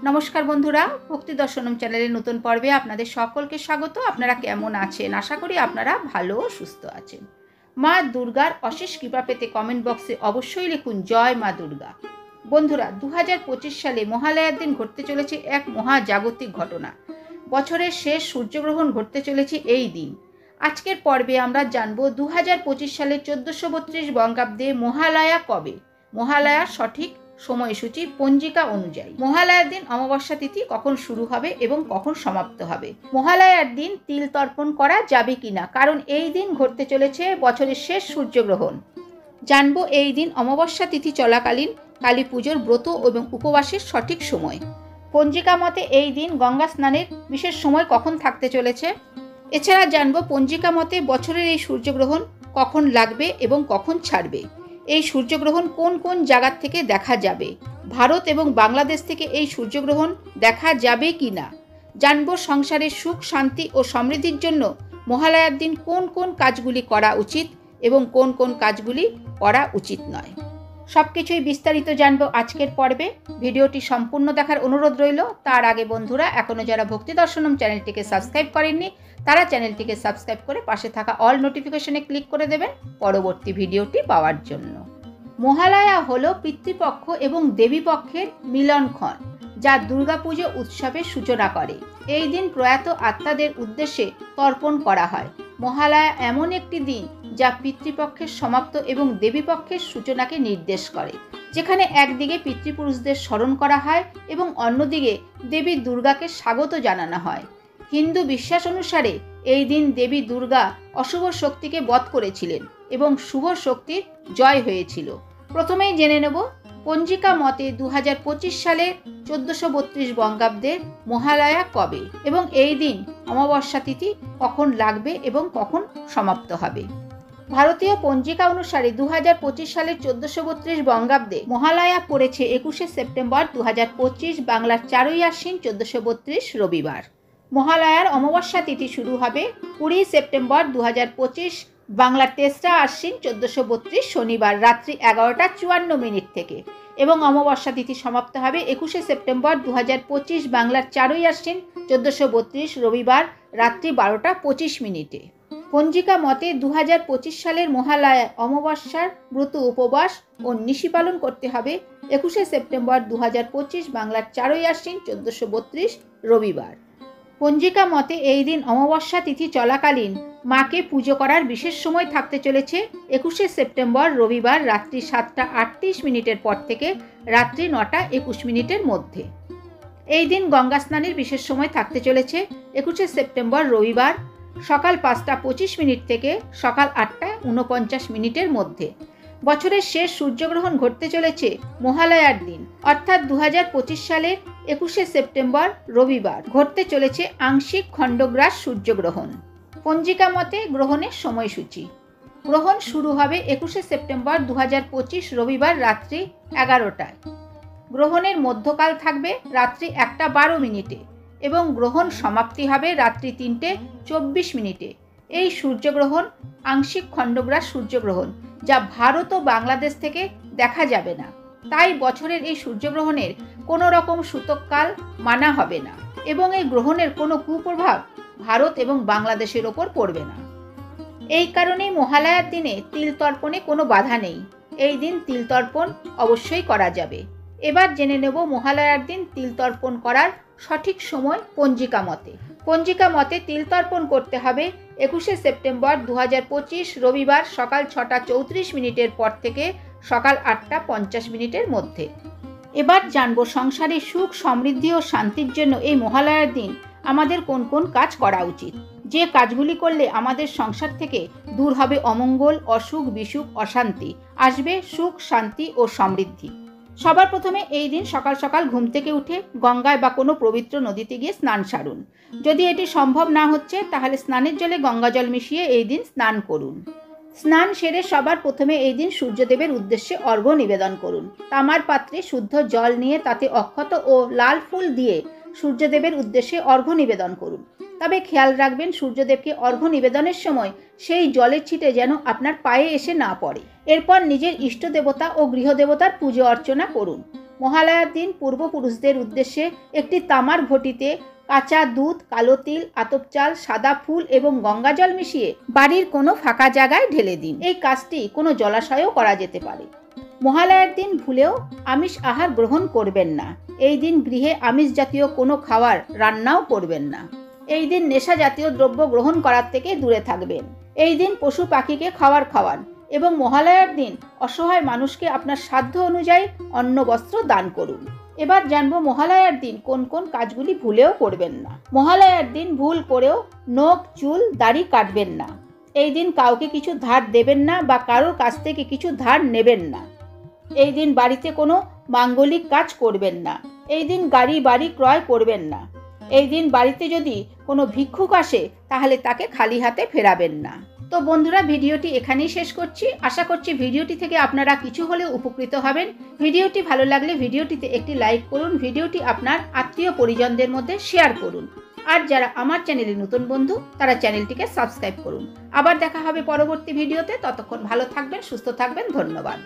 নমস্কার বন্ধুরা, ভক্তি দর্শনম চ্যানেলের নতুন পর্বে আপনাদের সকলকে স্বাগত। আপনারা কেমন আছেন? আশা করি আপনারা ভালো ও সুস্থ আছেন। মা দুর্গার অশেষ কৃপা পেতে কমেন্ট বক্সে অবশ্যই লিখুন জয় মা দুর্গা। বন্ধুরা, 2025 সালে মহালয়ার দিন ঘটতে চলেছে এক মহাজাগতিক ঘটনা। বছরের শেষ সূর্যগ্রহণ ঘটতে চলেছে এই দিন। আজকের পর্বে আমরা জানব 2025 সালের 1432 বঙ্গাব্দে মহালয়া কবে। মহালয়ার সঠিক সময়সূচি পঞ্জিকা অনুযায়ী। মহালয়ার দিন অমাবস্যা তিথি কখন শুরু হবে এবং কখন সমাপ্ত হবে। মহালয়ার দিন তিল তর্পণ করা যাবে কিনা, কারণ এই দিন ঘটতে চলেছে বছরের শেষ সূর্যগ্রহণ। জানবো এই দিন অমাবস্যা তিথি চলাকালীন কালী পুজোর ব্রত এবং উপবাসের সঠিক সময়। পঞ্জিকা মতে এই দিন গঙ্গা স্নানের বিশেষ সময় কখন থাকতে চলেছে। এছাড়া জানবো পঞ্জিকা মতে বছরের এই সূর্যগ্রহণ কখন লাগবে এবং কখন ছাড়বে। এই সূর্যগ্রহণ কোন কোন জায়গা থেকে দেখা যাবে। ভারত এবং বাংলাদেশ থেকে এই সূর্যগ্রহণ দেখা যাবে কি না। জানবো সংসারের সুখ শান্তি ও সমৃদ্ধির জন্য মহালয়ার দিন কোন কোন কাজগুলি করা উচিত এবং কোন কোন কাজগুলি করা উচিত নয়। সব কিছুই বিস্তারিত জানবো আজকের পর্বে। ভিডিওটি সম্পূর্ণ দেখার অনুরোধ রইল। তার আগে বন্ধুরা, এখনও যারা ভক্তি দর্শনম চ্যানেলটিকে সাবস্ক্রাইব করেননি তারা চ্যানেলটিকে সাবস্ক্রাইব করে পাশে থাকা অল নোটিফিকেশনে ক্লিক করে দেবেন পরবর্তী ভিডিওটি পাওয়ার জন্য। মহালয়া হলো পিতৃপক্ষ এবং দেবীপক্ষের মিলনক্ষণ, যা দুর্গাপুজো উৎসবের সূচনা করে। এই দিন প্রয়াত আত্মাদের উদ্দেশ্যে তর্পণ করা হয়। মহালয়া এমন একটি দিন যা পিতৃপক্ষের সমাপ্ত এবং দেবীপক্ষের সূচনাকে নির্দেশ করে, যেখানে একদিকে পিতৃপুরুষদের স্মরণ করা হয় এবং অন্যদিকে দেবী দুর্গাকে স্বাগত জানানো হয়। হিন্দু বিশ্বাস অনুসারে এই দিন দেবী দুর্গা অশুভ শক্তিকে বধ করেছিলেন এবং শুভ শক্তির জয় হয়েছিল। প্রথমেই জেনে নেব পঞ্জিকা মতে 2025 সালের 1432 বঙ্গাব্দের মহালয়া কবে এবং এই দিন অমাবস্যা তিথি কখন লাগবে এবং কখন সমাপ্ত হবে। ভারতীয় পঞ্জিকা অনুসারে 2025 সালের 1432 বঙ্গাব্দে মহালয়া পড়েছে 21শে সেপ্টেম্বর 2025, বাংলার 4ই আশ্বিন 1432 রবিবার। মহালয়ার অমাবস্যা তিথি শুরু হবে 20 সেপ্টেম্বর 2025, বাংলার 3রা আশ্বিন 1432 শনিবার রাত্রি 11:54 থেকে এবং অমাবস্যা তিথি সমাপ্ত হবে 21শে সেপ্টেম্বর 2025, বাংলার 4ই আশ্বিন 1432 রবিবার রাত্রি 12:25। পঞ্জিকা মতে 2025 সালের মহালয়া অমাবস্যার ব্রত উপবাস ও নিশি পালন করতে হবে 21শে সেপ্টেম্বর 2025, বাংলার 4ই আশ্বিন 1432 রবিবার। পঞ্জিকা মতে এই দিন অমাবস্যা তিথি চলাকালীন মাকে পুজো করার বিশেষ সময় থাকতে চলেছে 21শে সেপ্টেম্বর রবিবার রাত্রি 7:38 পর থেকে রাত্রি 9:21 মধ্যে। এই দিন গঙ্গা স্নানের বিশেষ সময় থাকতে চলেছে 21শে সেপ্টেম্বর রবিবার সকাল 5:25 থেকে সকাল 8:49 মধ্যে। বছরের শেষ সূর্যগ্রহণ ঘটতে চলেছে মহালয়ার দিন, অর্থাৎ 2025 সালের 21শে সেপ্টেম্বর রবিবার ঘটতে চলেছে আংশিক খণ্ডগ্রাস সূর্যগ্রহণ। পঞ্জিকা মতে গ্রহণের সময়সূচি। গ্রহণ শুরু হবে 21শে সেপ্টেম্বর 2025 রবিবার রাত্রি 11টায়। গ্রহণের মধ্যকাল থাকবে রাত্রি 1:12 এবং গ্রহণ সমাপ্তি হবে রাত্রি 3:24। এই সূর্যগ্রহণ আংশিক খণ্ডগ্রাস সূর্যগ্রহণ, যা ভারত ও বাংলাদেশ থেকে দেখা যাবে না। তাই বছরের এই সূর্যগ্রহণের কোনো রকম সূতককাল মানা হবে না এবং এই গ্রহণের কোনো কুপ্রভাব ভারত এবং বাংলাদেশের ওপর পড়বে না। এই কারণেই মহালয়ার দিনে তিল তর্পণে কোনো বাধা নেই। এই দিন তিল তর্পণ অবশ্যই করা যাবে। এবার জেনে নেব মহালয়ার দিন তিল তর্পণ করার সঠিক সময় পঞ্জিকা মতে। পঞ্জিকা মতে তিল তর্পণ করতে হবে 21শে সেপ্টেম্বর 2025 রবিবার সকাল 6:34 পর থেকে সকাল 8:50 মধ্যে। এবার জানবো সংসারে সুখ সমৃদ্ধি ও শান্তির জন্য এই মহালয়ার দিন আমাদের কোন কোন কাজ করা উচিত, যে কাজগুলি করলে আমাদের সংসার থেকে দূর হবে অমঙ্গল, অসুখ বিসুখ, অশান্তি, আসবে সুখ শান্তি ও সমৃদ্ধি। সবার প্রথমে এই দিন সকাল সকাল ঘুম থেকে উঠে গঙ্গায় বা কোনো পবিত্র নদীতে গিয়ে স্নান সারুন। যদি এটি সম্ভব না হচ্ছে তাহলে স্নানের জলে গঙ্গা জল মিশিয়ে এই দিন স্নান করুন। স্নান সেরে সবার প্রথমে এই দিন সূর্যদেবের উদ্দেশ্যে অর্ঘ্য নিবেদন করুন। তামার পাত্রে শুদ্ধ জল নিয়ে তাতে অক্ষত ও লাল ফুল দিয়ে সূর্যদেবের উদ্দেশ্যে অর্ঘ্য নিবেদন করুন। তবে খেয়াল রাখবেন সূর্যদেবকে অর্ঘ্য নিবেদনের সময় সেই জলের ছিটে যেন আপনার পায়ে এসে না পড়ে। এরপর নিজের ইষ্ট দেবতা ও গৃহদেবতার পুজো অর্চনা করুন। মহালয়ার দিন পূর্বপুরুষদের উদ্দেশ্যে একটি তামার ঘটিতে কাঁচা দুধ, কালো তিল, আতপ চাল, সাদা ফুল এবং গঙ্গাজল মিশিয়ে বাড়ির কোনো ফাঁকা জায়গায় ঢেলে দিন। এই কাজটি কোনো জলাশয়েও করা যেতে পারে। মহালয়ার দিন ভুলেও আমিষ আহার গ্রহণ করবেন না। এই দিন গৃহে আমিষ জাতীয় কোনো খাবার রান্নাও করবেন না। এই দিন নেশা জাতীয় দ্রব্য গ্রহণ করার থেকে দূরে থাকবেন। এই দিন পশু পাখিকে খাবার খাওয়ান এবং মহালয়ার দিন অসহায় মানুষকে আপনার সাধ্য অনুযায়ী অন্ন বস্ত্র দান করুন। এবার জানবো মহালয়ার দিন কোন কোন কাজগুলি ভুলেও করবেন না। মহালয়ার দিন ভুল করেও নখ, চুল, দাড়ি কাটবেন না। এই দিন কাউকে কিছু ধার দেবেন না বা কারোর কাছ থেকে কিছু ধার নেবেন না। এই দিন বাড়িতে কোনো মাঙ্গলিক কাজ করবেন না। এই দিন গাড়ি বাড়ি ক্রয় করবেন না। এই দিন বাড়িতে যদি কোনো ভিক্ষুক আসে তাহলে তাকে খালি হাতে ফেরাবেন না। তো বন্ধুরা, ভিডিওটি এখানেই শেষ করছি। আশা করছি ভিডিওটি থেকে আপনারা কিছু হলেও উপকৃত হবেন। ভিডিওটি ভালো লাগলে ভিডিওটিতে একটি লাইক করুন, ভিডিওটি আপনার আত্মীয় পরিজনদের মধ্যে শেয়ার করুন। আর যারা আমার চ্যানেলে নতুন বন্ধু তারা চ্যানেলটিকে সাবস্ক্রাইব করুন। আবার দেখা হবে পরবর্তী ভিডিওতে। ততক্ষণ ভালো থাকবেন, সুস্থ থাকবেন। ধন্যবাদ।